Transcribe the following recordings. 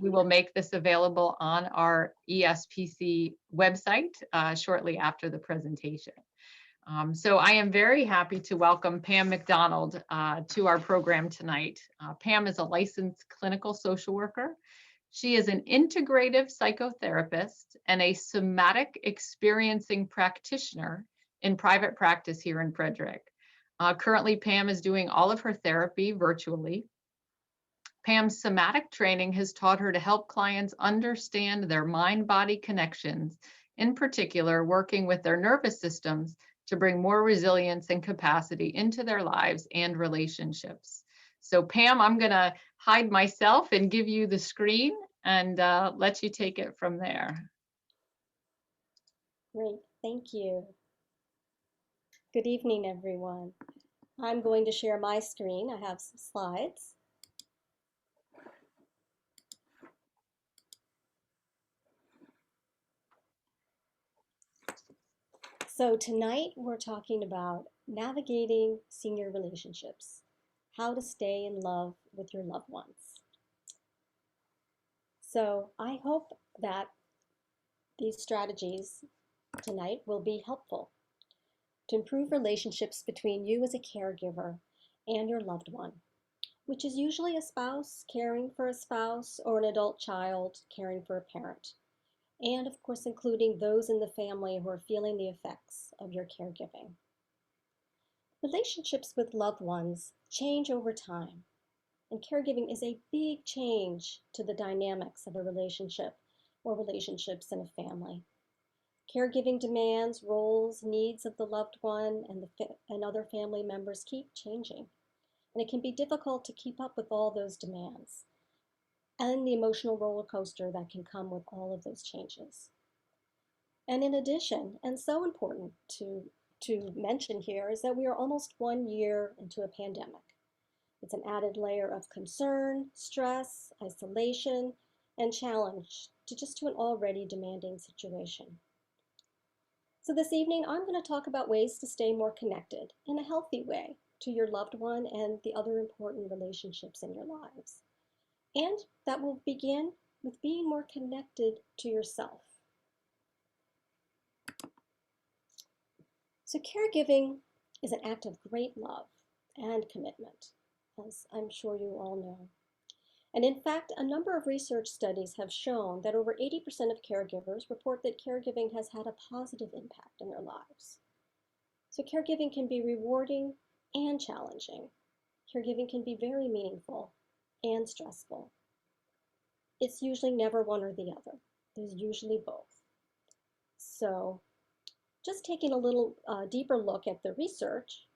We will make this available on our ESPC website shortly after the presentation. So I am very happy to welcome Pam McDonald to our program tonight. Pam is a licensed clinical social worker. She is an integrative psychotherapist and a somatic experiencing practitioner in private practice here in Frederick. Currently, Pam is doing all of her therapy virtually. Pam's somatic training has taught her to help clients understand their mind-body connections, in particular, working with their nervous systems to bring more resilience and capacity into their lives and relationships. So Pam, I'm gonna hide myself and give you the screen and let you take it from there. Great, thank you. Good evening, everyone. I'm going to share my screen. I have some slides. So tonight we're talking about navigating senior relationships, how to stay in love with your loved ones. So I hope that these strategies tonight will be helpful to improve relationships between you as a caregiver and your loved one, which is usually a spouse caring for a spouse or an adult child caring for a parent. And of course, including those in the family who are feeling the effects of your caregiving. Relationships with loved ones change over time, and caregiving is a big change to the dynamics of a relationship or relationships in a family. Caregiving demands, roles, needs of the loved one and other family members keep changing, and it can be difficult to keep up with all those demands and the emotional roller coaster that can come with all of those changes. And in addition, and so important to mention here, is that we are almost 1 year into a pandemic. It's an added layer of concern, stress, isolation, and challenge to an already demanding situation. So this evening, I'm going to talk about ways to stay more connected in a healthy way to your loved one and the other important relationships in your lives. And that will begin with being more connected to yourself. So caregiving is an act of great love and commitment, as I'm sure you all know. And in fact, a number of research studies have shown that over 80% of caregivers report that caregiving has had a positive impact in their lives. So caregiving can be rewarding and challenging. Caregiving can be very meaningful and stressful. It's usually never one or the other. There's usually both. So just taking a little deeper look at the research,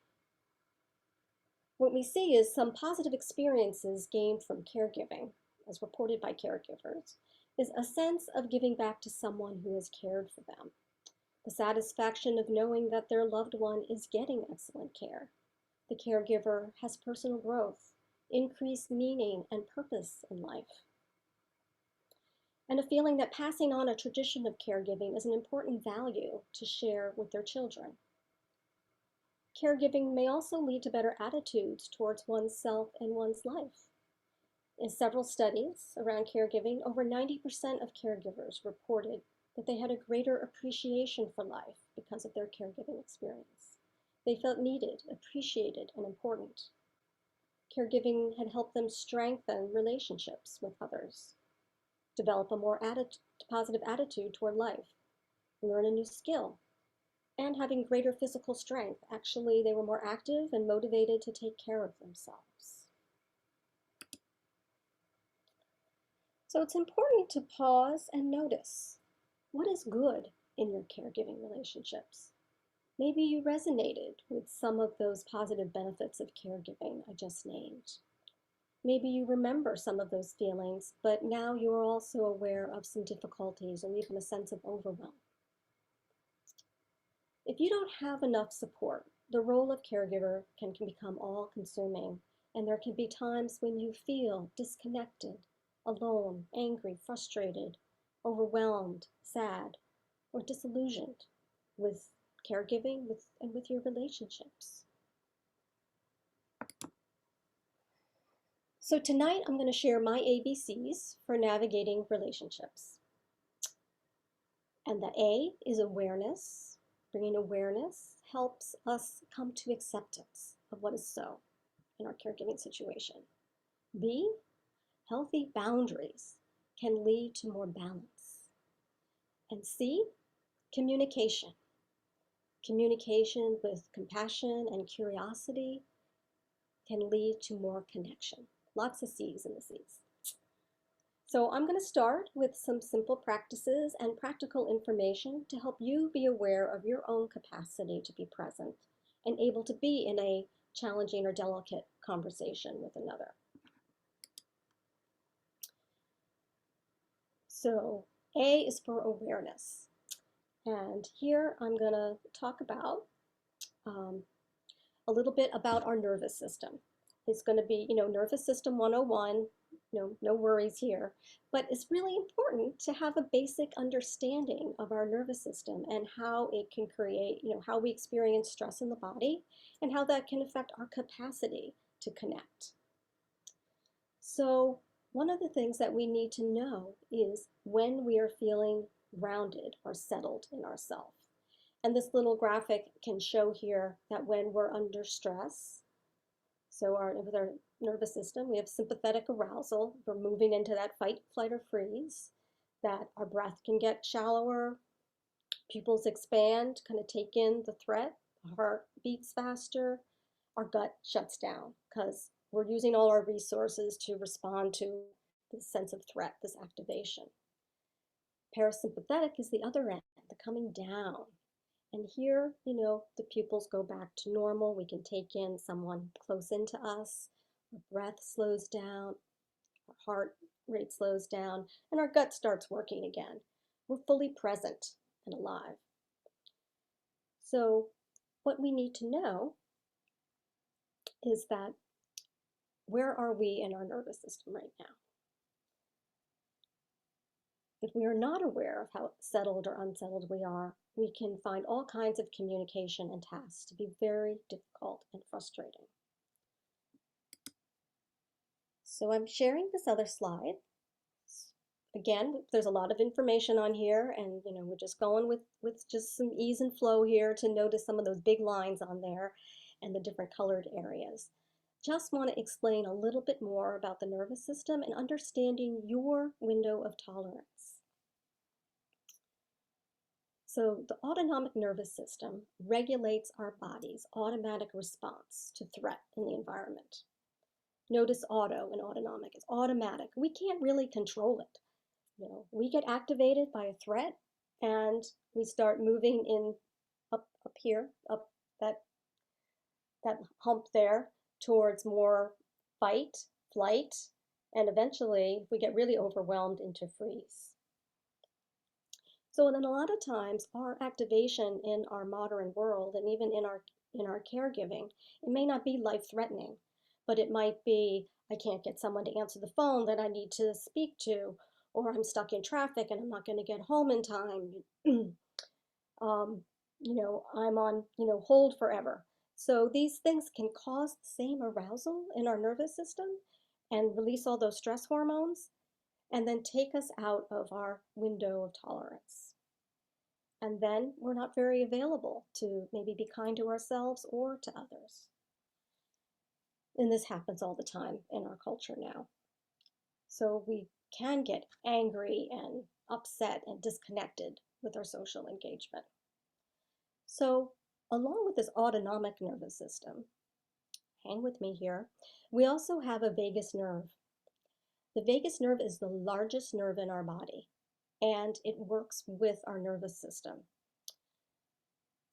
what we see is some positive experiences gained from caregiving, as reported by caregivers, is a sense of giving back to someone who has cared for them, the satisfaction of knowing that their loved one is getting excellent care. The caregiver has personal growth, increased meaning and purpose in life, and a feeling that passing on a tradition of caregiving is an important value to share with their children. Caregiving may also lead to better attitudes towards oneself and one's life. In several studies around caregiving, over 90% of caregivers reported that they had a greater appreciation for life because of their caregiving experience. They felt needed, appreciated, and important. Caregiving had helped them strengthen relationships with others, develop a more positive attitude toward life, learn a new skill, and having greater physical strength. Actually, they were more active and motivated to take care of themselves. So it's important to pause and notice what is good in your caregiving relationships. Maybe you resonated with some of those positive benefits of caregiving I just named. Maybe you remember some of those feelings, but now you are also aware of some difficulties or even a sense of overwhelm. If you don't have enough support, the role of caregiver can become all-consuming, and there can be times when you feel disconnected, alone, angry, frustrated, overwhelmed, sad, or disillusioned with caregiving and with your relationships. So tonight I'm going to share my ABCs for navigating relationships. And the A is awareness. Bringing awareness helps us come to acceptance of what is so in our caregiving situation. B, healthy boundaries can lead to more balance. And C, communication. Communication with compassion and curiosity can lead to more connection. Lots of C's in the C's. So I'm going to start with some simple practices and practical information to help you be aware of your own capacity to be present and able to be in a challenging or delicate conversation with another. So A is for awareness. And here I'm going to talk about a little bit about our nervous system. It's going to be, nervous system 101, no worries here, but it's really important to have a basic understanding of our nervous system and how it can create, how we experience stress in the body and how that can affect our capacity to connect. So one of the things that we need to know is when we are feeling grounded or settled in ourself. And this little graphic can show here that when we're under stress, so with our nervous system, we have sympathetic arousal. We're moving into that fight, flight, or freeze, that our breath can get shallower, pupils expand, kind of take in the threat, our heart beats faster, our gut shuts down because we're using all our resources to respond to this sense of threat, this activation. Parasympathetic is the other end, the coming down. And here, the pupils go back to normal. We can take in someone close into us. Our breath slows down, our heart rate slows down, and our gut starts working again. We're fully present and alive. So what we need to know is that where are we in our nervous system right now? If we are not aware of how settled or unsettled we are, we can find all kinds of communication and tasks to be very difficult and frustrating. So I'm sharing this other slide. Again, there's a lot of information on here, and we're just going with just some ease and flow here to notice some of those big lines on there and the different colored areas. Just want to explain a little bit more about the nervous system and understanding your window of tolerance. So the autonomic nervous system regulates our body's automatic response to threat in the environment. Notice auto and autonomic. It's automatic. We can't really control it. We get activated by a threat and we start moving in up here, up that hump there towards more fight, flight, and eventually we get really overwhelmed into freeze. So then a lot of times our activation in our modern world and even in our caregiving, it may not be life-threatening, but it might be I can't get someone to answer the phone that I need to speak to, or I'm stuck in traffic and I'm not going to get home in time. I'm on hold forever. So these things can cause the same arousal in our nervous system and release all those stress hormones and then take us out of our window of tolerance. And then we're not very available to maybe be kind to ourselves or to others. And this happens all the time in our culture now. So we can get angry and upset and disconnected with our social engagement. So along with this autonomic nervous system, hang with me here, we also have a vagus nerve. The vagus nerve is the largest nerve in our body, and it works with our nervous system.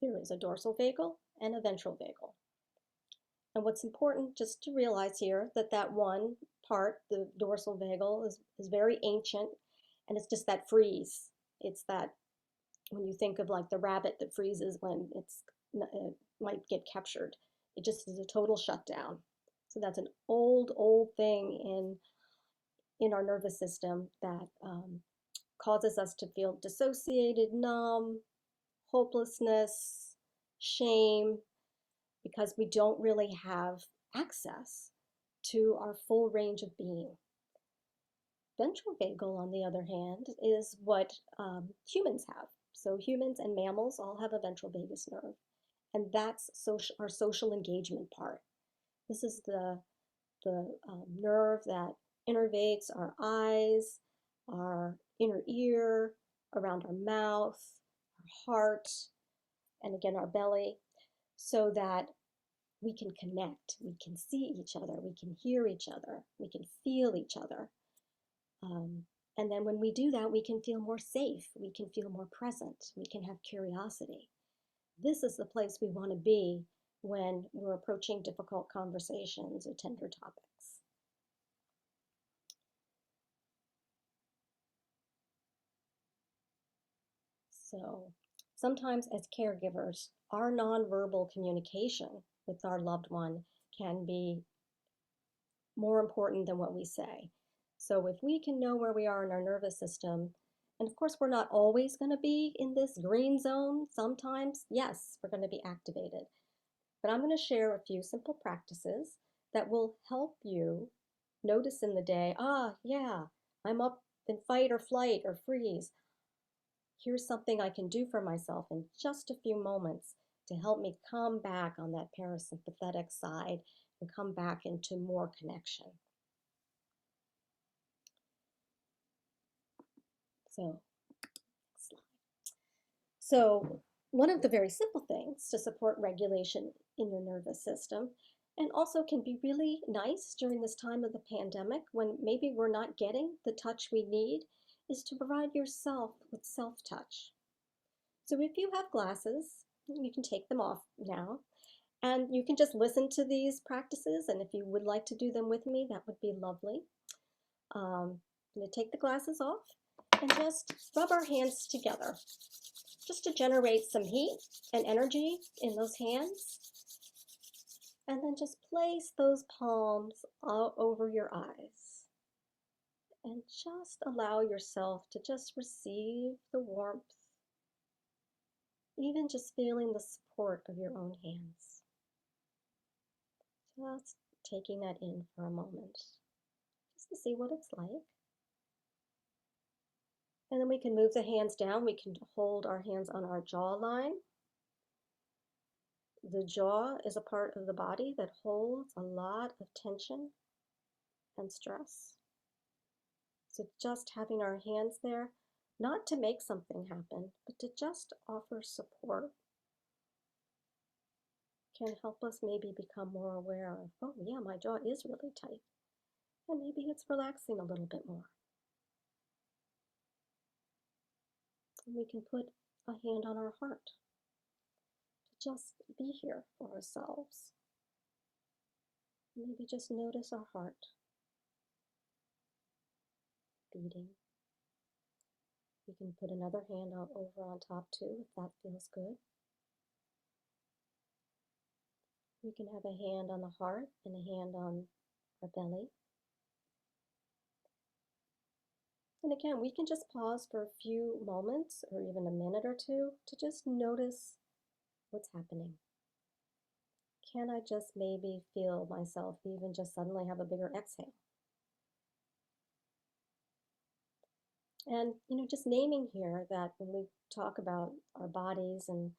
There is a dorsal vagal and a ventral vagal. And what's important just to realize here that one part, the dorsal vagal, is very ancient, and it's just that freeze. It's that when you think of like the rabbit that freezes when it might get captured. It just is a total shutdown. So that's an old thing in our nervous system that causes us to feel dissociated, numb, hopelessness, shame, because we don't really have access to our full range of being. Ventral vagal, on the other hand, is what humans have. So humans and mammals all have a ventral vagus nerve, and that's our social engagement part. This is the nerve that innervates our eyes, our inner ear, around our mouth, our heart, and again our belly, so that we can connect, we can see each other, we can hear each other, we can feel each other. And then when we do that, we can feel more safe, we can feel more present, we can have curiosity. This is the place we want to be when we're approaching difficult conversations or tender topics. So sometimes as caregivers, our nonverbal communication with our loved one can be more important than what we say. So if we can know where we are in our nervous system, and of course we're not always going to be in this green zone. Sometimes, yes, we're going to be activated. But I'm going to share a few simple practices that will help you notice in the day, yeah, I'm up in fight or flight or freeze. Here's something I can do for myself in just a few moments to help me come back on that parasympathetic side and come back into more connection. So, next slide. So, one of the very simple things to support regulation in your nervous system, and also can be really nice during this time of the pandemic when maybe we're not getting the touch we need, is to provide yourself with self-touch. So if you have glasses, you can take them off now, and you can just listen to these practices, and if you would like to do them with me, that would be lovely. I'm going to take the glasses off and just rub our hands together, just to generate some heat and energy in those hands. And then just place those palms all over your eyes. And just allow yourself to just receive the warmth, even just feeling the support of your own hands. Just taking that in for a moment, just to see what it's like. And then we can move the hands down. We can hold our hands on our jawline. The jaw is a part of the body that holds a lot of tension and stress. So just having our hands there, not to make something happen, but to just offer support, can help us maybe become more aware of, oh yeah, my jaw is really tight, and maybe it's relaxing a little bit more. And we can put a hand on our heart to just be here for ourselves. Maybe just notice our heart beating. You can put another hand over on top too, if that feels good. We can have a hand on the heart and a hand on our belly. And again, we can just pause for a few moments or even a minute or two to just notice what's happening. Can I just maybe feel myself even just suddenly have a bigger exhale? And, just naming here that when we talk about our bodies and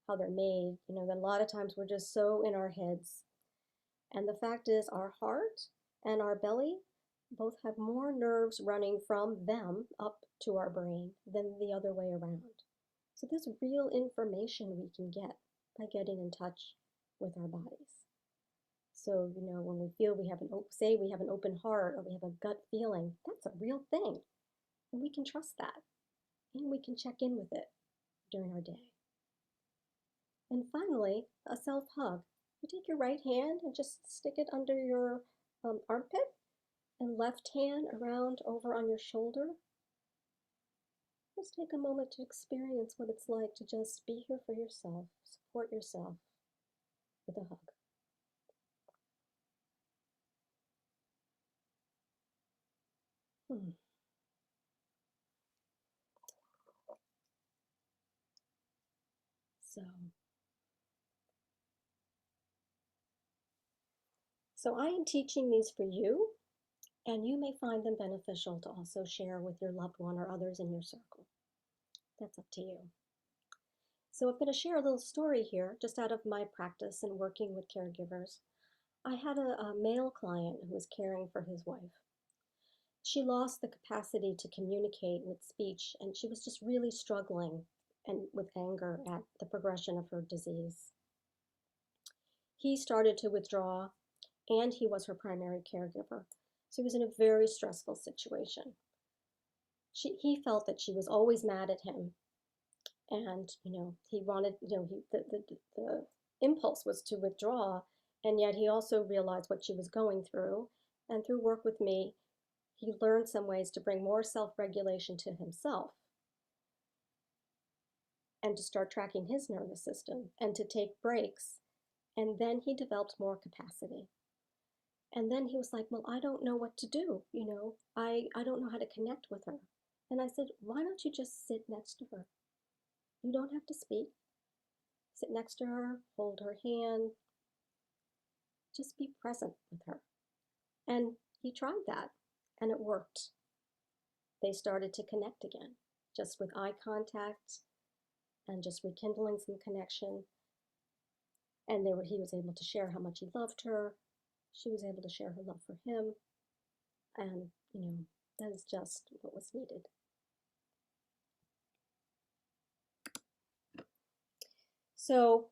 how they're made, that a lot of times we're just so in our heads. And the fact is our heart and our belly both have more nerves running from them up to our brain than the other way around. So there's real information we can get by getting in touch with our bodies. So, when we feel we have say we have an open heart or we have a gut feeling, that's a real thing. And we can trust that. And we can check in with it during our day. And finally, a self-hug. You take your right hand and just stick it under your armpit, and left hand around over on your shoulder. Just take a moment to experience what it's like to just be here for yourself, support yourself with a hug. So I am teaching these for you, and you may find them beneficial to also share with your loved one or others in your circle. That's up to you. So I'm going to share a little story here, just out of my practice and working with caregivers. I had a male client who was caring for his wife. She lost the capacity to communicate with speech, and she was just really struggling and with anger at the progression of her disease. He started to withdraw, and he was her primary caregiver. So he was in a very stressful situation. He felt that she was always mad at him, and he wanted, the impulse was to withdraw, and yet he also realized what she was going through, and through work with me, he learned some ways to bring more self-regulation to himself and to start tracking his nervous system and to take breaks. And then he developed more capacity. And then he was like, well, I don't know what to do. I don't know how to connect with her. And I said, why don't you just sit next to her? You don't have to speak. Sit next to her, hold her hand, just be present with her. And he tried that, and it worked. They started to connect again, just with eye contact and just rekindling some connection. And he was able to share how much he loved her. She was able to share her love for him. And, that is just what was needed. So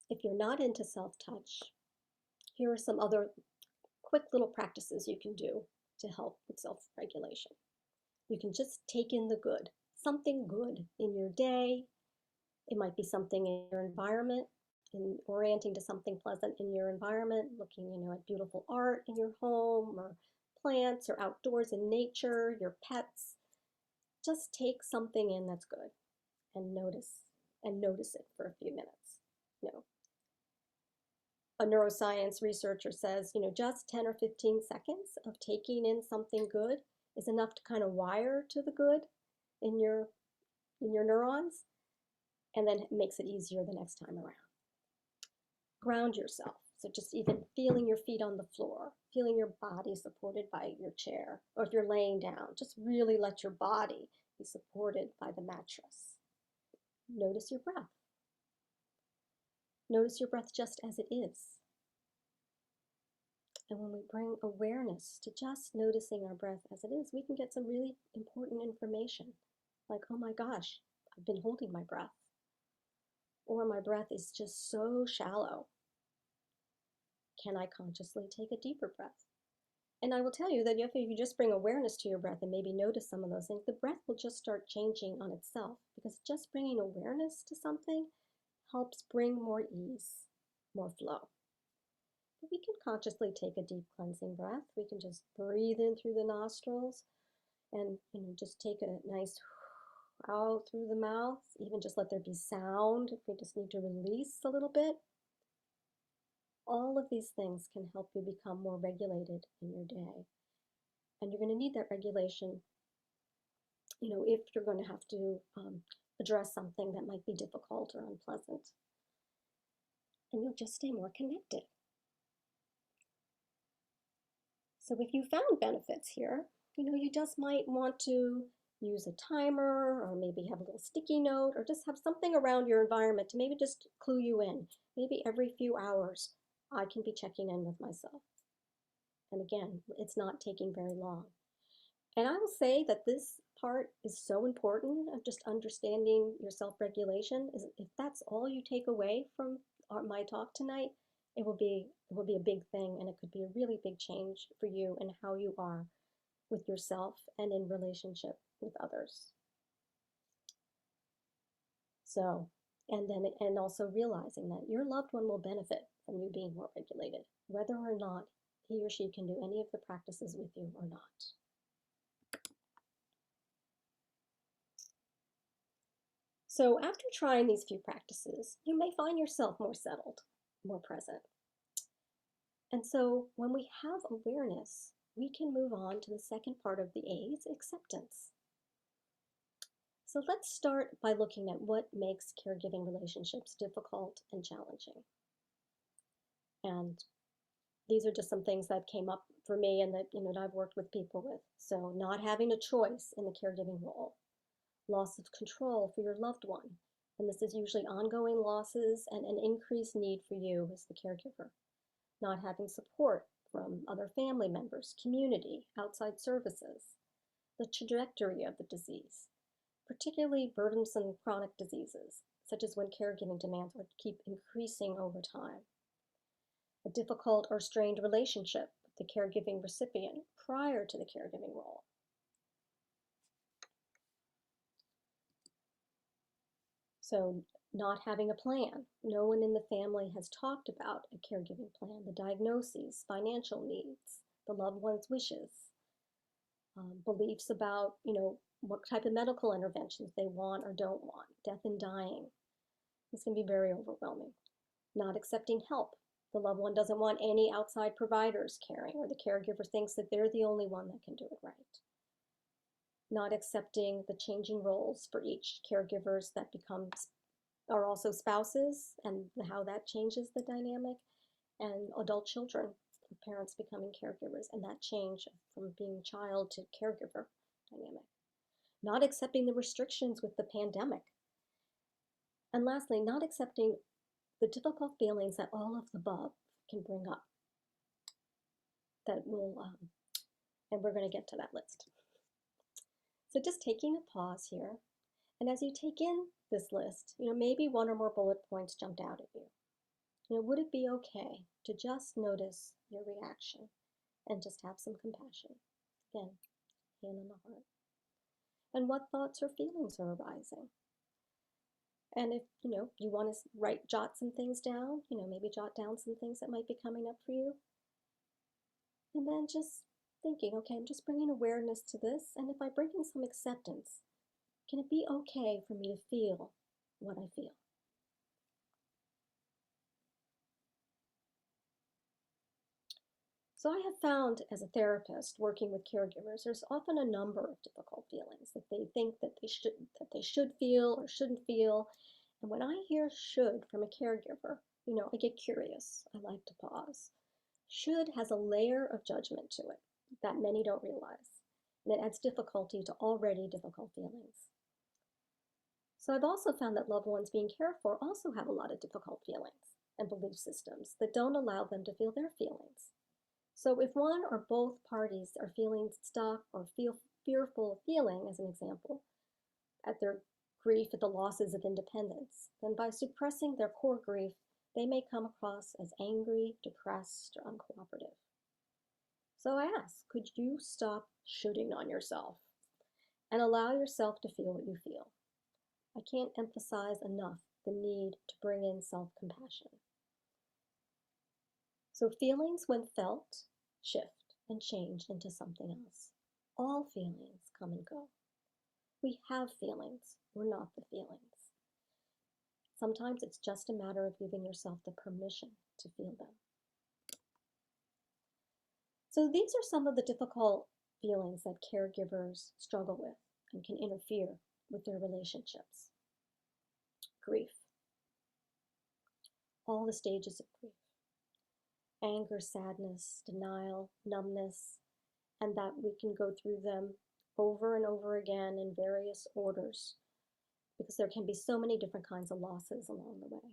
if you're not into self-touch, here are some other quick little practices you can do to help with self-regulation. You can just take in the good, something good in your day. It might be something in your environment, in orienting to something pleasant in your environment, looking, at beautiful art in your home or plants or outdoors in nature, your pets. Just take something in that's good and notice it for a few minutes. A neuroscience researcher says, just 10 or 15 seconds of taking in something good is enough to kind of wire to the good in your neurons, and then it makes it easier the next time around. Ground yourself. So just even feeling your feet on the floor, feeling your body supported by your chair, or if you're laying down, just really let your body be supported by the mattress. Notice your breath. Notice your breath just as it is. And when we bring awareness to just noticing our breath as it is, we can get some really important information. Like, oh my gosh, I've been holding my breath. Or my breath is just so shallow. Can I consciously take a deeper breath? And I will tell you that if you just bring awareness to your breath and maybe notice some of those things, the breath will just start changing on itself, because just bringing awareness to something helps bring more ease, more flow. But we can consciously take a deep cleansing breath. We can just breathe in through the nostrils and just take a nice out through the mouth, even just let there be sound if we just need to release a little bit. All of these things can help you become more regulated in your day. And you're going to need that regulation, if you're going to have to address something that might be difficult or unpleasant. And you'll just stay more connected. So if you found benefits here, you just might want to use a timer, or maybe have a little sticky note, or just have something around your environment to maybe just clue you in. Maybe every few hours, I can be checking in with myself. And again, it's not taking very long. And I will say that this part is so important of just understanding your self-regulation. Is if that's all you take away from my talk tonight, it will be a big thing, and it could be a really big change for you and how you are with yourself and in relationship with others. So, and also realizing that your loved one will benefit from you being more regulated, whether or not he or she can do any of the practices with you or not. So after trying these few practices, you may find yourself more settled, more present. And so when we have awareness, we can move on to the second part of the A's, acceptance. So let's start by looking at what makes caregiving relationships difficult and challenging. And these are just some things that came up for me and that, that I've worked with people with. So not having a choice in the caregiving role, loss of control for your loved one. And this is usually ongoing losses and an increased need for you as the caregiver. Not having support from other family members, community, outside services, the trajectory of the disease, particularly burdensome chronic diseases, such as when caregiving demands keep increasing over time. A difficult or strained relationship with the caregiving recipient prior to the caregiving role. So not having a plan. No one in the family has talked about a caregiving plan, the diagnoses, financial needs, the loved one's wishes, beliefs about, what type of medical interventions they want or don't want, death and dying. This can be very overwhelming. Not accepting help. The loved one doesn't want any outside providers caring, or the caregiver thinks that they're the only one that can do it right. Not accepting the changing roles for each caregivers that are also spouses, and how that changes the dynamic, and adult children, parents becoming caregivers, and that change from being child to caregiver dynamic. Not accepting the restrictions with the pandemic. And lastly, not accepting the difficult feelings that all of the above can bring up. That will, and we're going to get to that list. So just taking a pause here, and as you take in this list, maybe one or more bullet points jumped out at you. Would it be okay to just notice your reaction and just have some compassion? Again, hand on the heart. And what thoughts or feelings are arising? And if, you want to jot some things down, maybe jot down some things that might be coming up for you. And then just thinking, okay, I'm just bringing awareness to this. And if I bring in some acceptance, can it be okay for me to feel what I feel? So I have found as a therapist working with caregivers, there's often a number of difficult feelings that they think that they should feel or shouldn't feel. And when I hear should from a caregiver, I get curious. I like to pause. Should has a layer of judgment to it that many don't realize. And it adds difficulty to already difficult feelings. So I've also found that loved ones being cared for also have a lot of difficult feelings and belief systems that don't allow them to feel their feelings. So if one or both parties are feeling stuck or feel fearful of feeling, as an example, at their grief at the losses of independence, then by suppressing their core grief, they may come across as angry, depressed, or uncooperative. So I ask, could you stop shooting on yourself and allow yourself to feel what you feel? I can't emphasize enough the need to bring in self-compassion. So feelings, when felt, shift and change into something else. All feelings come and go. We have feelings, we're not the feelings. Sometimes it's just a matter of giving yourself the permission to feel them. So these are some of the difficult feelings that caregivers struggle with and can interfere with their relationships. Grief. All the stages of grief. Anger, sadness, denial, numbness, and that we can go through them over and over again in various orders, because there can be so many different kinds of losses along the way.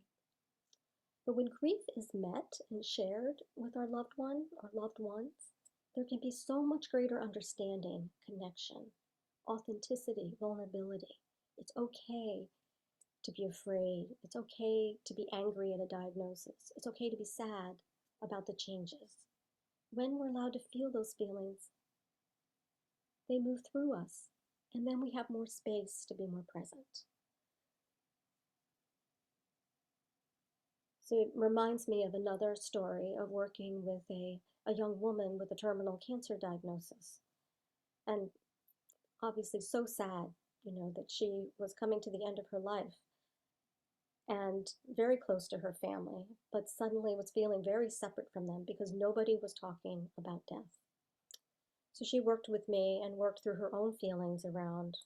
But when grief is met and shared with our loved one or loved ones, there can be so much greater understanding, connection, authenticity, vulnerability. It's okay to be afraid. It's okay to be angry at a diagnosis. It's okay to be sad about the changes. When we're allowed to feel those feelings, they move through us, and then we have more space to be more present. So it reminds me of another story of working with a young woman with a terminal cancer diagnosis. And obviously so sad, that she was coming to the end of her life and very close to her family, but suddenly was feeling very separate from them because nobody was talking about death. So she worked with me and worked through her own feelings around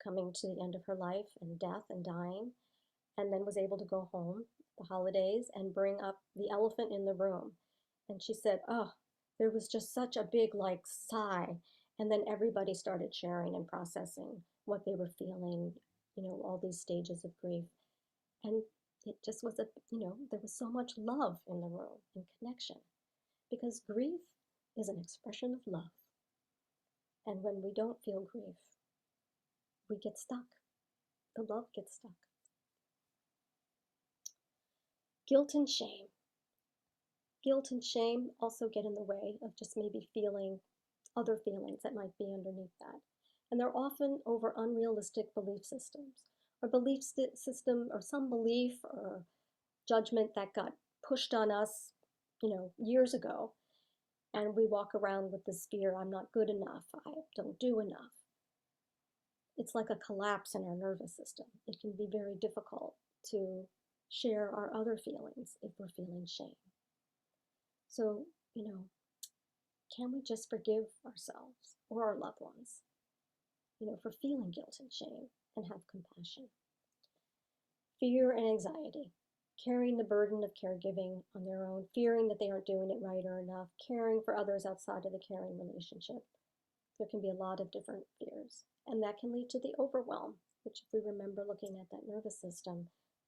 coming to the end of her life and death and dying, and then was able to go home the holidays and bring up the elephant in the room And she said, oh, there was just such a big like sigh. And then everybody started sharing and processing what they were feeling, all these stages of grief. And it just was there was so much love in the room and connection, because grief is an expression of love. And when we don't feel grief, we get stuck. The love gets stuck. Guilt and shame. Guilt and shame also get in the way of just maybe feeling other feelings that might be underneath that. And they're often over unrealistic belief systems, or belief system, or some belief or judgment that got pushed on us, years ago. And we walk around with this fear, I'm not good enough, I don't do enough. It's like a collapse in our nervous system. It can be very difficult to share our other feelings if we're feeling shame. So, can we just forgive ourselves or our loved ones, for feeling guilt and shame, and have compassion? Fear and anxiety, carrying the burden of caregiving on their own, fearing that they aren't doing it right or enough, caring for others outside of the caring relationship. There can be a lot of different fears, and that can lead to the overwhelm, which, if we remember looking at that nervous system,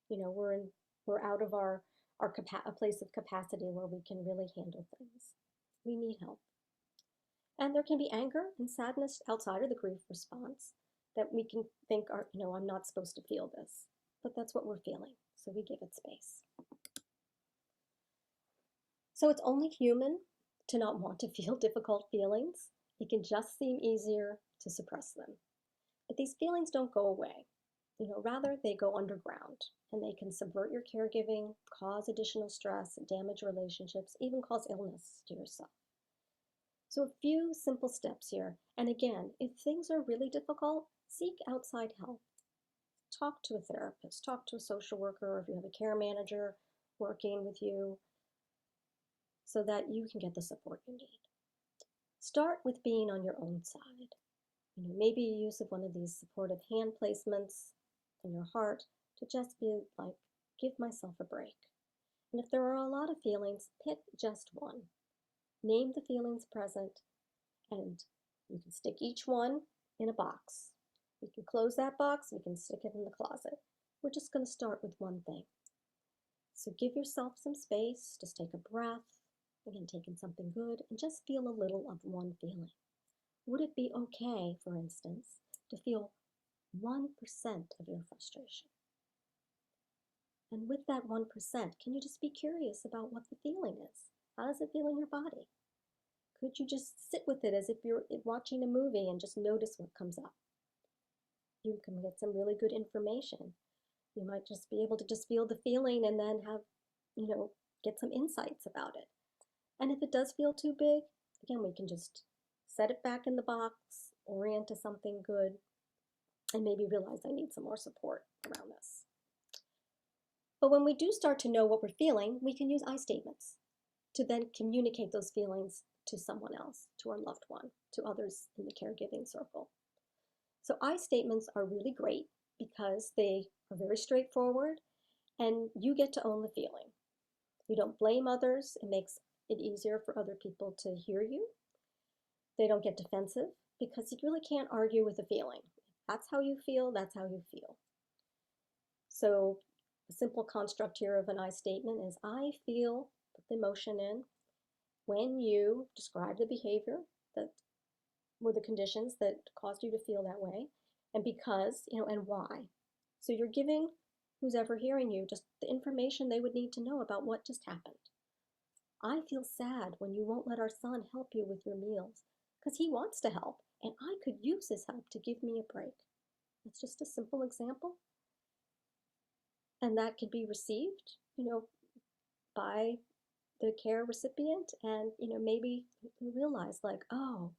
we're out of our a place of capacity where we can really handle things. We need help. And there can be anger and sadness outside of the grief response that we can think I'm not supposed to feel this, but that's what we're feeling, so we give it space. So it's only human to not want to feel difficult feelings. It can just seem easier to suppress them. But these feelings don't go away. Rather, they go underground, and they can subvert your caregiving, cause additional stress, damage relationships, even cause illness to yourself. So a few simple steps here. And again, if things are really difficult, seek outside help. Talk to a therapist, talk to a social worker, or if you have a care manager working with you, so that you can get the support you need. Start with being on your own side. Maybe use of one of these supportive hand placements in your heart to just be like, give myself a break. And if there are a lot of feelings, pick just one. Name the feelings present, and you can stick each one in a box. We can close that box, we can stick it in the closet. We're just going to start with one thing. So give yourself some space, just take a breath, again, taking something good, and just feel a little of one feeling. Would it be okay, for instance, to feel 1% of your frustration? And with that 1%, can you just be curious about what the feeling is? How does it feel in your body? Could you just sit with it as if you're watching a movie and just notice what comes up? You can get some really good information. You might just be able to just feel the feeling and then have, get some insights about it. And if it does feel too big, again, we can just set it back in the box, orient to something good, and maybe realize I need some more support around this. But when we do start to know what we're feeling, we can use I statements to then communicate those feelings to someone else, to our loved one, to others in the caregiving circle. So I statements are really great because they are very straightforward, and you get to own the feeling. You don't blame others. It makes it easier for other people to hear you. They don't get defensive because you really can't argue with a feeling. That's how you feel, that's how you feel. So a simple construct here of an I statement is, I feel, put the emotion in, when you describe the behavior that were the conditions that caused you to feel that way, and because, and why. So you're giving who's ever hearing you just the information they would need to know about what just happened. I feel sad when you won't let our son help you with your meals because he wants to help, and I could use his help to give me a break. It's just a simple example. And that can be received, by the care recipient, and, maybe you realize like, oh,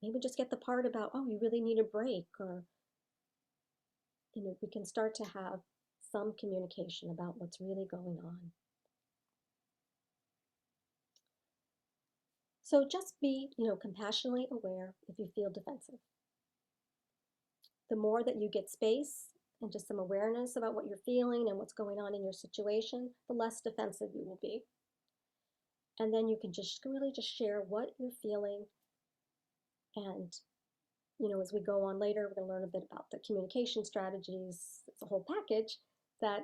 maybe just get the part about, oh, you really need a break, or, we can start to have some communication about what's really going on. So just be, compassionately aware if you feel defensive. The more that you get space and just some awareness about what you're feeling and what's going on in your situation, the less defensive you will be. And then you can just really just share what you're feeling. And, as we go on later, we're going to learn a bit about the communication strategies. It's a whole package that,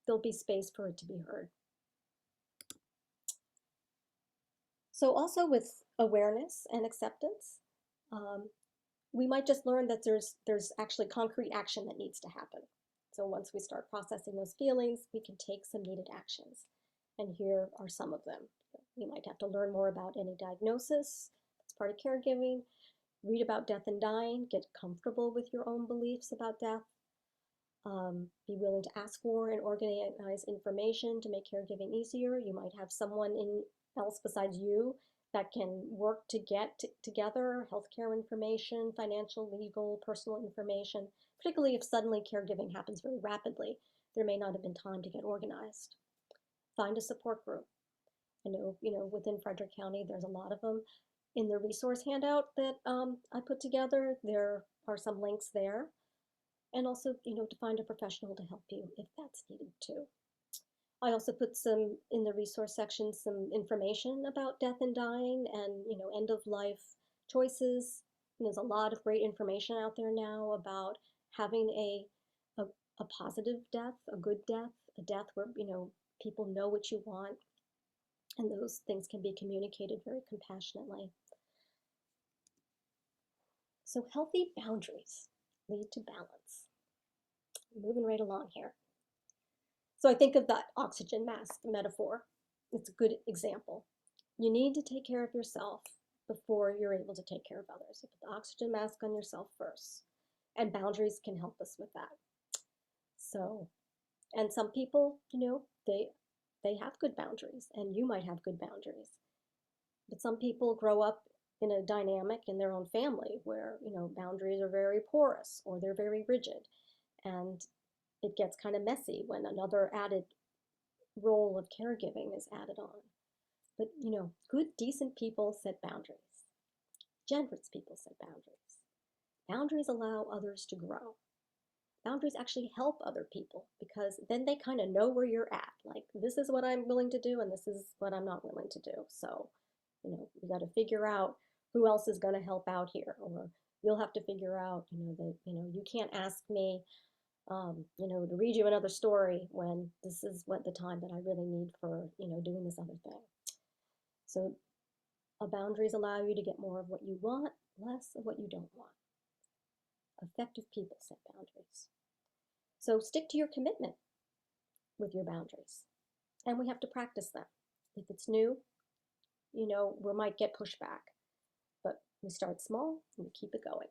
there'll be space for it to be heard. So also with awareness and acceptance, we might just learn that there's actually concrete action that needs to happen. So once we start processing those feelings, we can take some needed actions. And here are some of them. You might have to learn more about any diagnosis. That's part of caregiving. Read about death and dying. Get comfortable with your own beliefs about death. Be willing to ask for and organize information to make caregiving easier. You might have someone else besides you that can work to get together healthcare information, financial, legal, personal information, particularly if suddenly caregiving happens very rapidly. There may not have been time to get organized. Find a support group. I know, within Frederick County, there's a lot of them. In the resource handout that I put together, there are some links there. And also, to find a professional to help you if that's needed too. I also put some, in the resource section, some information about death and dying and, end of life choices. And there's a lot of great information out there now about having a positive death, a good death, a death where, people know what you want. And those things can be communicated very compassionately. So healthy boundaries lead to balance. Moving right along here. So I think of that oxygen mask metaphor. It's a good example. You need to take care of yourself before you're able to take care of others. You put the oxygen mask on yourself first. And boundaries can help us with that. So, and some people, they have good boundaries, and you might have good boundaries. But some people grow up in a dynamic in their own family where, boundaries are very porous or they're very rigid. And it gets kind of messy when another added role of caregiving is added on. But, good, decent people set boundaries. Generous people set boundaries. Boundaries allow others to grow. Boundaries actually help other people because then they kind of know where you're at. Like, this is what I'm willing to do and this is what I'm not willing to do. So, you got to figure out who else is going to help out here. Or you'll have to figure out, that, you can't ask me to read you another story when this is what the time that I really need for, doing this other thing. So boundaries allow you to get more of what you want, less of what you don't want. Effective people set boundaries. So stick to your commitment with your boundaries. And we have to practice them. If it's new, we might get pushback, but we start small and we keep it going.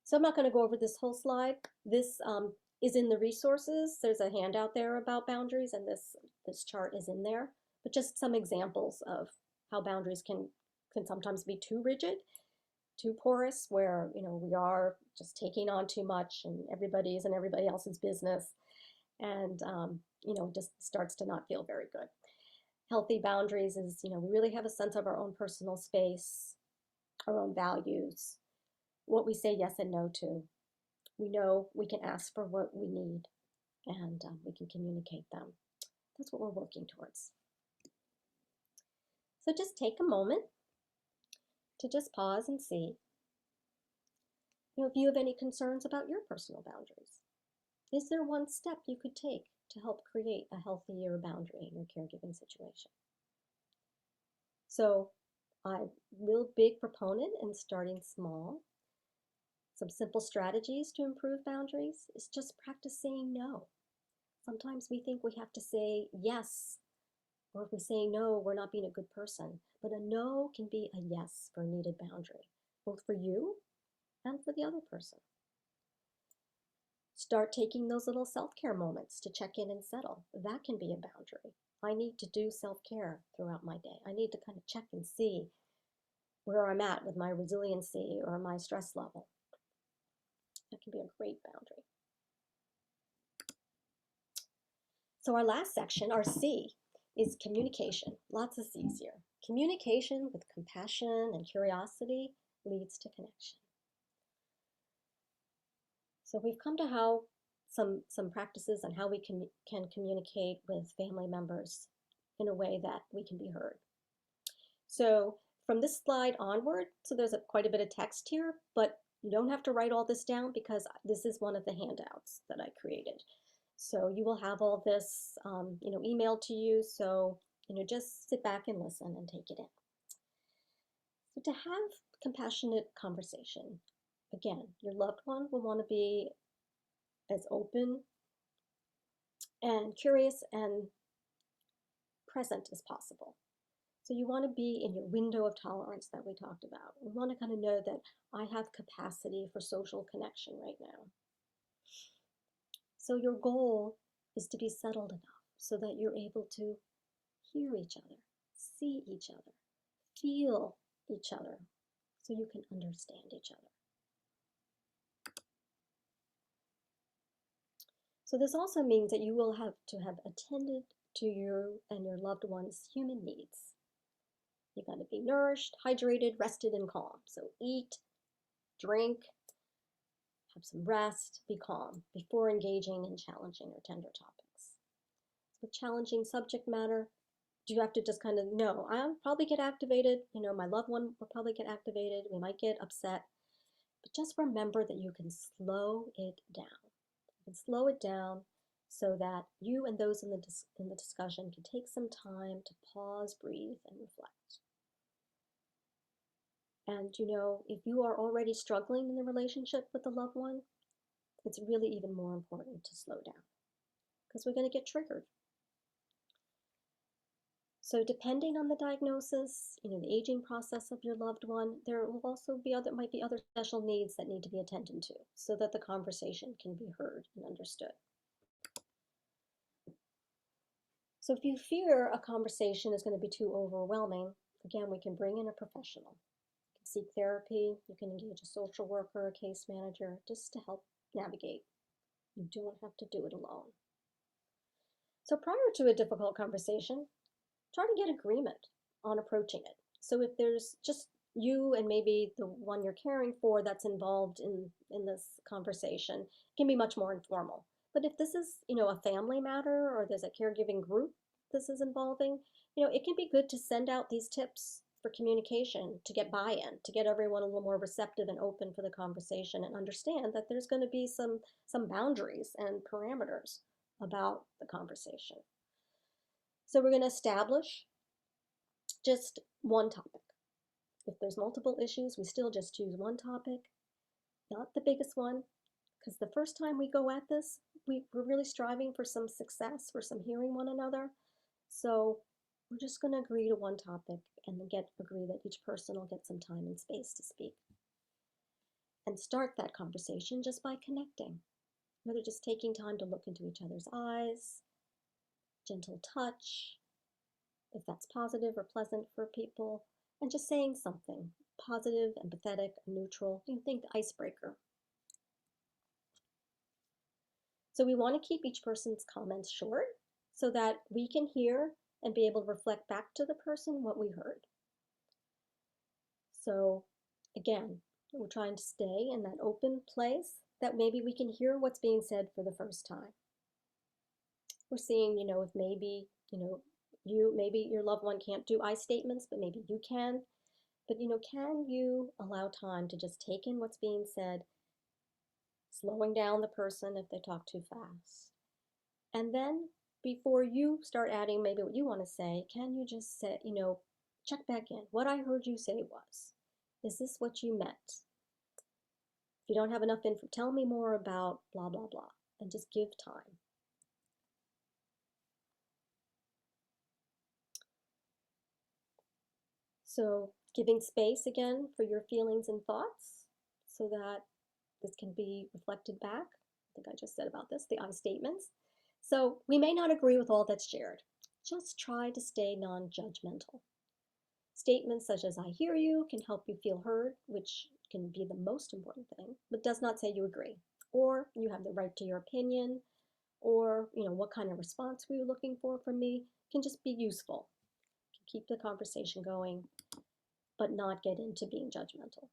So I'm not going to go over this whole slide. This is in the resources. There's a handout there about boundaries, and this chart is in there. But just some examples of how boundaries can sometimes be too rigid, too porous, where we are just taking on too much, and everybody's and everybody else's business, and just starts to not feel very good. Healthy boundaries is we really have a sense of our own personal space, our own values, what we say yes and no to. We know we can ask for what we need, and we can communicate them. That's what we're working towards. So just take a moment to just pause and see, if you have any concerns about your personal boundaries. Is there one step you could take to help create a healthier boundary in your caregiving situation? So I'm a real big proponent in starting small. Some simple strategies to improve boundaries is just practice saying no. Sometimes we think we have to say yes, or if we say no, we're not being a good person. But a no can be a yes for a needed boundary, both for you and for the other person. Start taking those little self-care moments to check in and settle. That can be a boundary. I need to do self-care throughout my day. I need to kind of check and see where I'm at with my resiliency or my stress level. That can be a great boundary. So our last section, our C, is communication. Lots of C's here. Communication with compassion and curiosity leads to connection. So we've come to some practices on how we can communicate with family members in a way that we can be heard. So from this slide onward, so there's quite a bit of text here, but you don't have to write all this down because this is one of the handouts that I created. So you will have all this, emailed to you. So, just sit back and listen and take it in. So to have compassionate conversation, again, your loved one will want to be as open and curious and present as possible. So you want to be in your window of tolerance that we talked about. We want to kind of know that I have capacity for social connection right now. So your goal is to be settled enough so that you're able to hear each other, see each other, feel each other, so you can understand each other. So this also means that you will have to have attended to you and your loved one's human needs. You got to be nourished, hydrated, rested, and calm. So eat, drink, have some rest, be calm before engaging in challenging or tender topics. With challenging subject matter, do you have to just kind of know, I'll probably get activated, my loved one will probably get activated, we might get upset, but just remember that you can slow it down. You can slow it down so that you and those in the discussion can take some time to pause, breathe, and reflect. And if you are already struggling in the relationship with the loved one, it's really even more important to slow down because we're going to get triggered. So depending on the diagnosis, the aging process of your loved one, there will also be might be other special needs that need to be attended to so that the conversation can be heard and understood. So if you fear a conversation is going to be too overwhelming, again, we can bring in a professional. You can seek therapy, you can engage a social worker, a case manager, just to help navigate. You don't have to do it alone. So prior to a difficult conversation, try to get agreement on approaching it. So if there's just you and maybe the one you're caring for that's involved in this conversation, it can be much more informal. But if this is, a family matter or there's a caregiving group this is involving, it can be good to send out these tips for communication to get buy-in, to get everyone a little more receptive and open for the conversation and understand that there's going to be some boundaries and parameters about the conversation. So we're going to establish just one topic. If there's multiple issues, we still just choose one topic, not the biggest one, because the first time we go at this, we're really striving for some success, for some hearing one another. So we're just going to agree to one topic and then agree that each person will get some time and space to speak. And start that conversation just by connecting, whether just taking time to look into each other's eyes, gentle touch, if that's positive or pleasant for people, and just saying something positive, empathetic, neutral. You think the icebreaker. So we want to keep each person's comments short so that we can hear and be able to reflect back to the person what we heard. So again, we're trying to stay in that open place that maybe we can hear what's being said for the first time. We're seeing, if maybe, maybe your loved one can't do I statements, but maybe you can. But, can you allow time to just take in what's being said, slowing down the person if they talk too fast? And then before you start adding maybe what you want to say, can you just say, check back in. What I heard you say was, is this what you meant? If you don't have enough info, tell me more about blah, blah, blah, and just give time. So giving space again for your feelings and thoughts so that this can be reflected back. I think I just said about this, the I statements. So we may not agree with all that's shared. Just try to stay non-judgmental. Statements such as I hear you can help you feel heard, which can be the most important thing, but does not say you agree. Or you have the right to your opinion, or what kind of response were you looking for from me can just be useful. Keep the conversation going, but not get into being judgmental.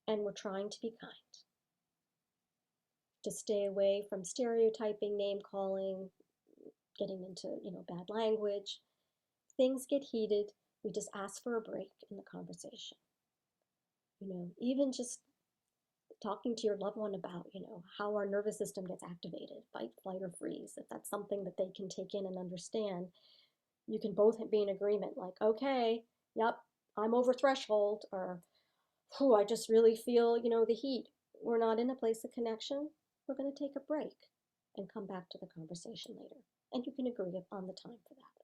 And we're trying to be kind. To stay away from stereotyping, name calling, getting into, bad language. Things get heated. We just ask for a break in the conversation. Even just talking to your loved one about, how our nervous system gets activated, fight, flight, or freeze. If that's something that they can take in and understand, you can both be in agreement, like, okay, yep, I'm over threshold, or, oh, I just really feel, the heat. We're not in a place of connection. We're going to take a break and come back to the conversation later. And you can agree on the time for that.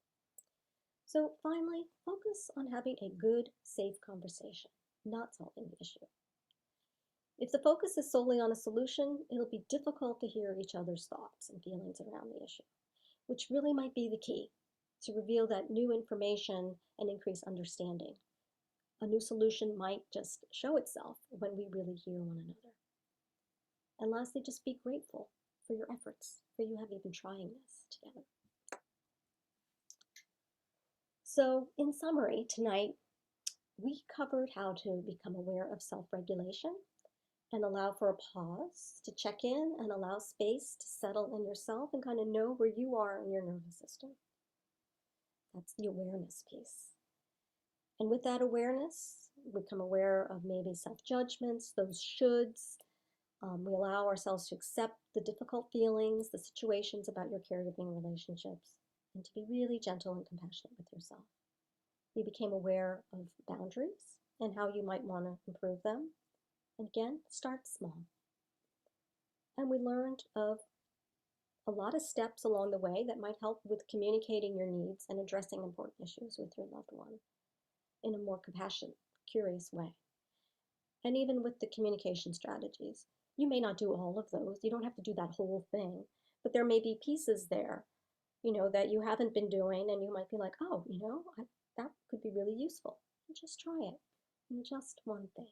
So finally, focus on having a good, safe conversation, not solving the issue. If the focus is solely on a solution, it'll be difficult to hear each other's thoughts and feelings around the issue, which really might be the key to reveal that new information and increase understanding. A new solution might just show itself when we really hear one another. And lastly, just be grateful for your efforts, for you have even trying this together. So in summary, tonight, we covered how to become aware of self-regulation and allow for a pause to check in and allow space to settle in yourself and kind of know where you are in your nervous system. That's the awareness piece. And with that awareness, we become aware of maybe self-judgments, those shoulds. We allow ourselves to accept the difficult feelings, the situations about your caregiving relationships, and to be really gentle and compassionate with yourself. We became aware of boundaries and how you might want to improve them. And again, start small. And we learned of a lot of steps along the way that might help with communicating your needs and addressing important issues with your loved one in a more compassionate, curious way. And even with the communication strategies, you may not do all of those. You don't have to do that whole thing, but there may be pieces there, that you haven't been doing, and you might be like, oh, that could be really useful. And just try it. And just one thing.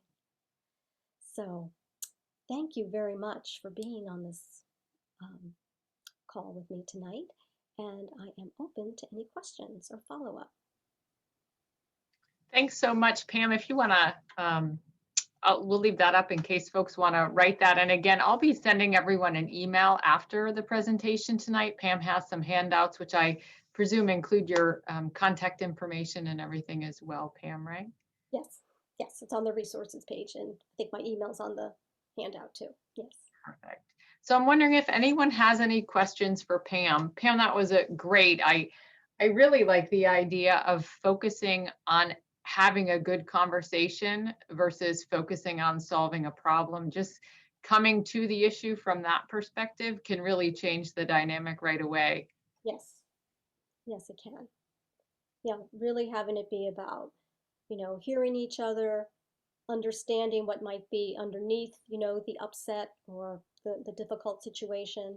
So thank you very much for being on this call with me tonight, and I am open to any questions or follow-up. Thanks so much, Pam. If you want to, we'll leave that up in case folks want to write that. And again, I'll be sending everyone an email after the presentation tonight. Pam has some handouts, which I presume include your contact information and everything as well, Pam, right? Yes, it's on the resources page, and I think my email's on the handout too. Yes. Perfect. So I'm wondering if anyone has any questions for Pam. Pam, that was a great. I really like the idea of focusing on having a good conversation versus focusing on solving a problem. Just coming to the issue from that perspective can really change the dynamic right away. Yes, it can. Yeah, really having it be about, hearing each other, understanding what might be underneath, the upset or the difficult situation,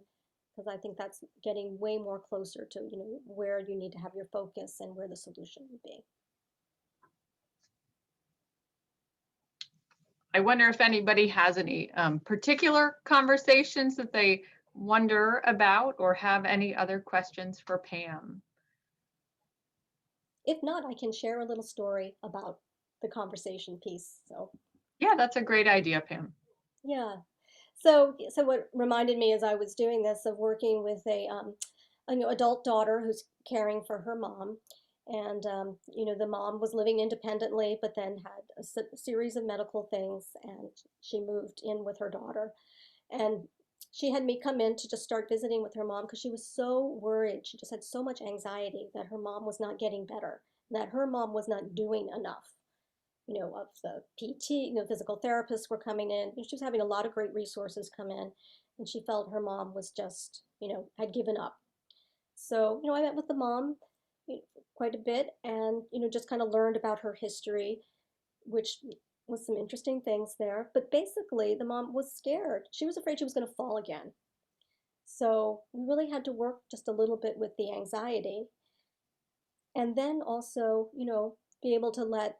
because I think that's getting way more closer to, where you need to have your focus and where the solution would be. I wonder if anybody has any particular conversations that they wonder about or have any other questions for Pam. If not, I can share a little story about the conversation piece. So yeah, that's a great idea, Pam. Yeah. So what reminded me as I was doing this of working with an adult daughter who's caring for her mom, and the mom was living independently, but then had a series of medical things, and she moved in with her daughter, and she had me come in to just start visiting with her mom because she was so worried. She just had so much anxiety that her mom was not getting better, that her mom was not doing enough. Of the PT, physical therapists were coming in. She was having a lot of great resources come in, and she felt her mom was just, had given up. So, I met with the mom quite a bit, and, just kind of learned about her history, which was some interesting things there. But basically, the mom was scared. She was afraid she was going to fall again. So we really had to work just a little bit with the anxiety. And then also, be able to let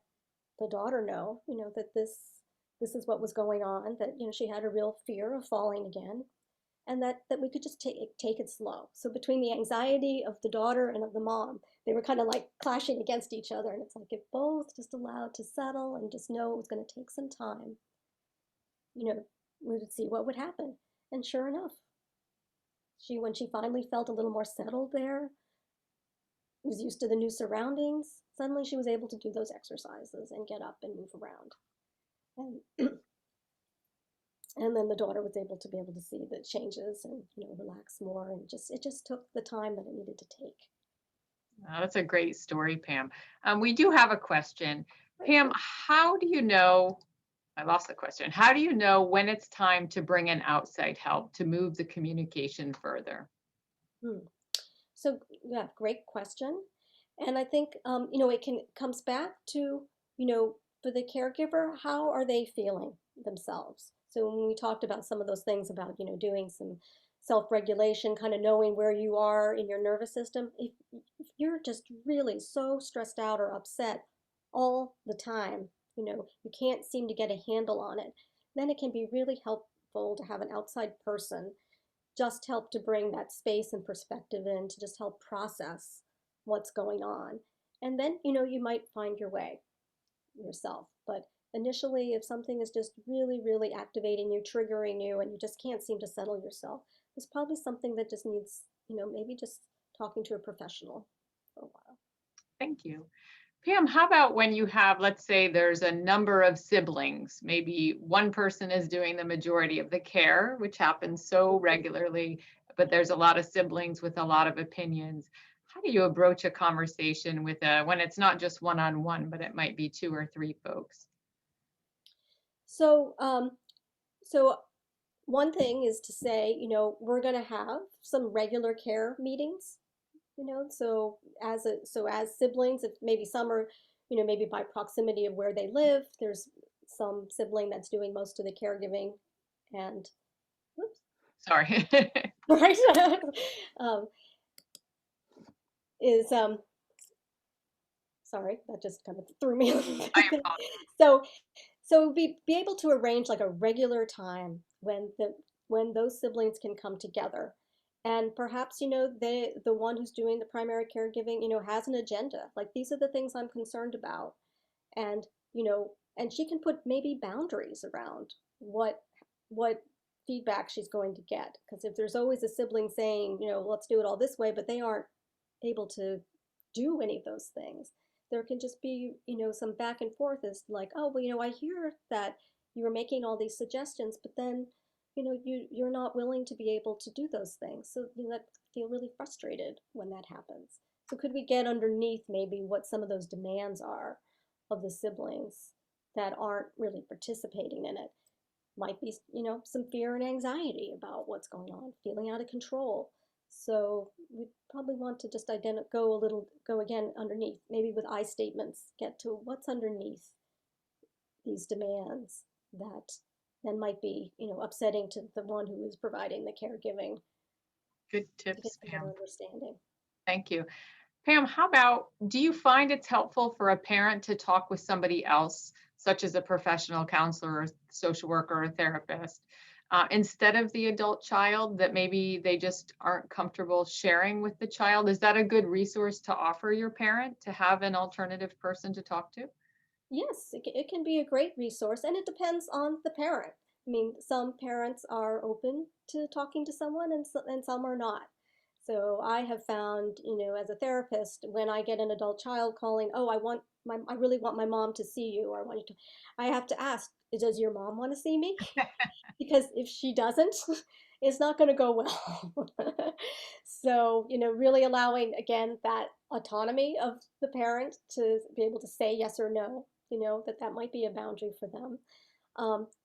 the daughter know, that this is what was going on, that, she had a real fear of falling again, and that we could just take it slow. So between the anxiety of the daughter and of the mom, they were kind of like clashing against each other. And it's like, if both just allowed to settle and just know it was going to take some time, we would see what would happen. And sure enough, when she finally felt a little more settled there, was used to the new surroundings, suddenly she was able to do those exercises and get up and move around. And and then the daughter was able to be able to see the changes and relax more, and it just took the time that it needed to take. That's a great story, Pam. We do have a question. Right. Pam, how do you know, I lost the question. How do you know when it's time to bring in outside help to move the communication further? Hmm. So yeah, great question. And I think it comes back to for the caregiver, how are they feeling themselves? So when we talked about some of those things about doing some self-regulation, kind of knowing where you are in your nervous system, if you're just really so stressed out or upset all the time, you can't seem to get a handle on it, then it can be really helpful to have an outside person just help to bring that space and perspective in to just help process what's going on. And then, you might find your way yourself. But initially, if something is just really, really activating you, triggering you, and you just can't seem to settle yourself, there's probably something that just needs, maybe just talking to a professional for a while. Thank you. Pam, how about when you have, let's say there's a number of siblings, maybe one person is doing the majority of the care, which happens so regularly, but there's a lot of siblings with a lot of opinions. How do you approach a conversation with when it's not just one-on-one, but it might be two or three folks? So, so one thing is to say, we're going to have some regular care meetings. So as siblings, if maybe some are, maybe by proximity of where they live, there's some sibling that's doing most of the caregiving, and whoops, Sorry. right, um, is sorry, that just kind of threw me. I apologize. So be able to arrange like a regular time when those siblings can come together, and perhaps the one who's doing the primary caregiving has an agenda, like these are the things I'm concerned about, and and she can put maybe boundaries around what feedback she's going to get, because if there's always a sibling saying let's do it all this way, but they aren't able to do any of those things, there can just be some back and forth as like, oh well, I hear that you were making all these suggestions, but then you're not willing to be able to do those things, so that feel really frustrated when that happens. So could we get underneath maybe what some of those demands are of the siblings that aren't really participating in it? Might be some fear and anxiety about what's going on, feeling out of control. So we probably want to just go again underneath, maybe with I statements, get to what's underneath these demands that then might be, upsetting to the one who is providing the caregiving, Good to get tips, some better Pam. understanding. Thank you. Pam, how about, do you find it's helpful for a parent to talk with somebody else, such as a professional counselor, or social worker, or therapist, instead of the adult child, that maybe they just aren't comfortable sharing with the child? Is that a good resource to offer your parent, to have an alternative person to talk to? Yes, it can be a great resource, and it depends on the parent. I mean, some parents are open to talking to someone, and some are not. So I have found, as a therapist, when I get an adult child calling, oh, I really want my mom to see you, or I want you to, I have to ask, does your mom want to see me? Because if she doesn't, it's not going to go well. So, really allowing, again, that autonomy of the parent to be able to say yes or no, that might be a boundary for them.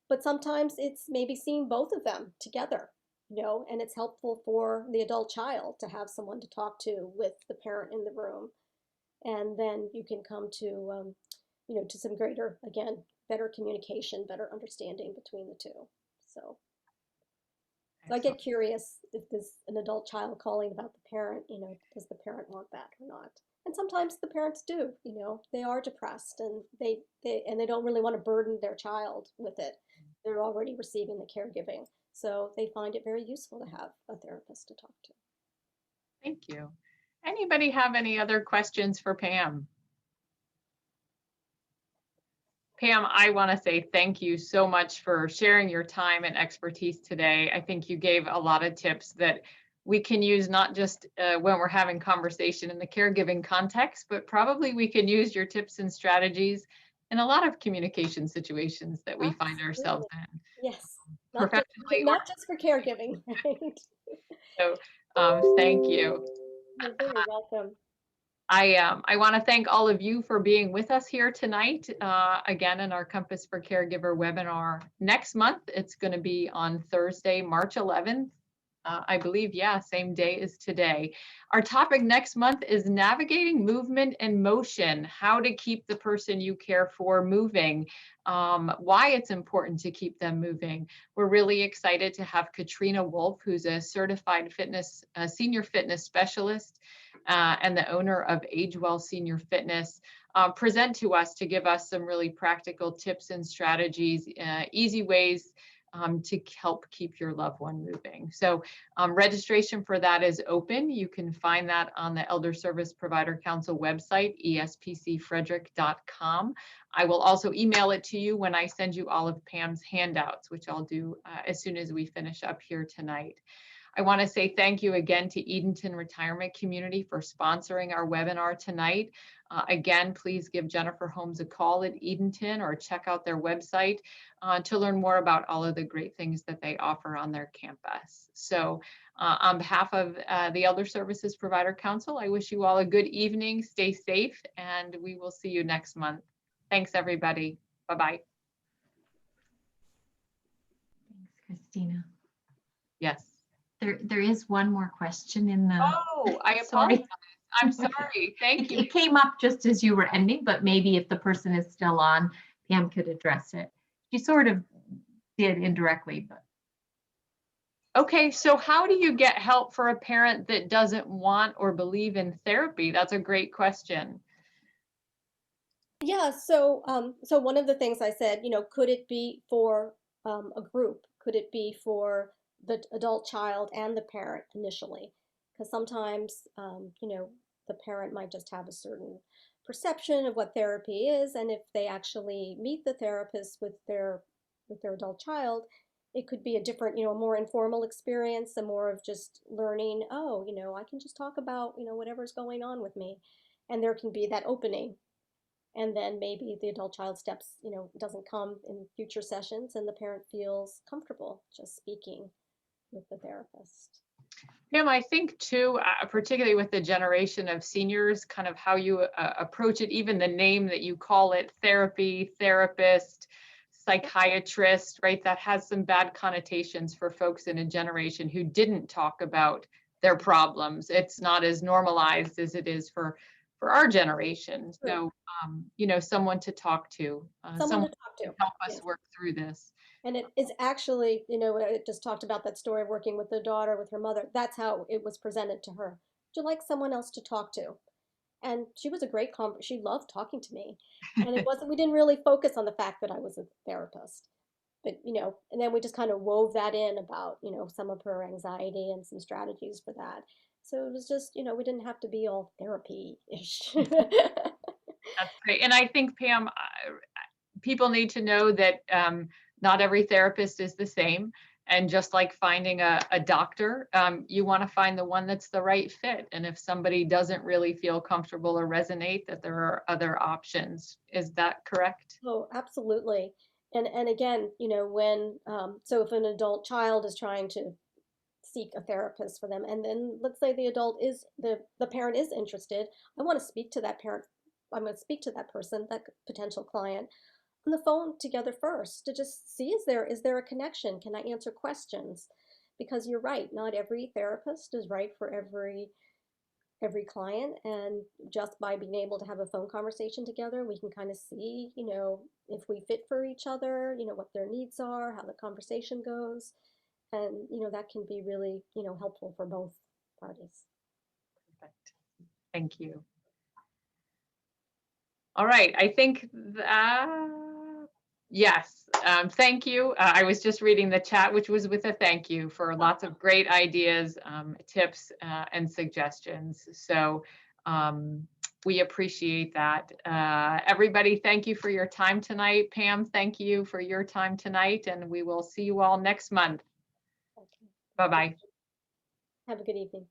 But sometimes it's maybe seeing both of them together, and it's helpful for the adult child to have someone to talk to with the parent in the room. And then you can come to some greater, again, better communication, better understanding between the two. So I get Excellent. curious if there's an adult child calling about the parent, does the parent want that or not? And sometimes the parents do, they are depressed, and they don't really want to burden their child with it. They're already receiving the caregiving. So they find it very useful to have a therapist to talk to. Thank you. Anybody have any other questions for Pam? Pam, I want to say thank you so much for sharing your time and expertise today. I think you gave a lot of tips that we can use not just when we're having conversation in the caregiving context, but probably we can use your tips and strategies in a lot of communication situations that we find ourselves Absolutely. in, Yes, professionally or not just for caregiving, right? so. Thank you. You're very welcome. I want to thank all of you for being with us here tonight, again, in our Compass for Caregiver webinar. Next month, it's going to be on Thursday, March 11th. I believe, yeah, same day as today. Our topic next month is navigating movement and motion, how to keep the person you care for moving, why it's important to keep them moving. We're really excited to have Katrina Wolf, who's a certified senior fitness specialist, and the owner of Age Well Senior Fitness, present to us to give us some really practical tips and strategies, easy ways to help keep your loved one moving. So registration for that is open. You can find that on the Elder Service Provider Council website, espcfrederick.com. I will also email it to you when I send you all of Pam's handouts, which I'll do as soon as we finish up here tonight. I want to say thank you again to Edenton Retirement Community for sponsoring our webinar tonight. Again, please give Jennifer Holmes a call at Edenton or check out their website to learn more about all of the great things that they offer on their campus. So on behalf of the Elder Services Provider Council, I wish you all a good evening, stay safe, and we will see you next month. Thanks, everybody. Bye-bye. Thanks, Christina. Yes. There is one more question in the. Oh, I apologize. I'm sorry. Thank you. It came up just as you were ending, but maybe if the person is still on, Pam could address it. She sort of did indirectly, but. Okay, so how do you get help for a parent that doesn't want or believe in therapy? That's a great question. Yeah, so one of the things I said, could it be for a group? Could it be for the adult child and the parent initially? Because sometimes, the parent might just have a certain perception of what therapy is, and if they actually meet the therapist with their adult child, it could be a different, more informal experience, and more of just learning, oh, I can just talk about, whatever's going on with me, and there can be that opening. And then maybe the adult child steps, doesn't come in future sessions, and the parent feels comfortable just speaking with the therapist. Pam, I think too, particularly with the generation of seniors, kind of how you approach it, even the name that you call it, therapy, therapist, psychiatrist, right? That has some bad connotations for folks in a generation who didn't talk about their problems. It's not as normalized as it is for our generation. So, someone to talk to, someone to talk to. help us Yes. work through this. And it is actually, I just talked about that story of working with the daughter, with her mother. That's how it was presented to her. Would you like someone else to talk to? And she was a great she loved talking to me. And it wasn't, we didn't really focus on the fact that I was a therapist. But, and then we just kind of wove that in about, some of her anxiety and some strategies for that. So it was just, we didn't have to be all therapy-ish. That's great. And I think, Pam, people need to know that not every therapist is the same. And just like finding a doctor, you want to find the one that's the right fit. And if somebody doesn't really feel comfortable or resonate, that there are other options. Is that correct? Oh, absolutely. And again, so if an adult child is trying to seek a therapist for them, and then let's say the parent is interested, I want to speak to that parent. I'm going to speak to that person, that potential client, on the phone together first to just see, is there a connection? Can I answer questions? Because you're right, not every therapist is right for every client, and just by being able to have a phone conversation together, we can kind of see, if we fit for each other, what their needs are, how the conversation goes, and that can be really, helpful for both parties. Perfect. Thank you. All right, I think yes, thank you. I was just reading the chat, which was with a thank you for lots of great ideas, tips, and suggestions. So we appreciate that. Everybody, thank you for your time tonight. Pam, thank you for your time tonight, and we will see you all next month. Okay. Bye-bye. Have a good evening.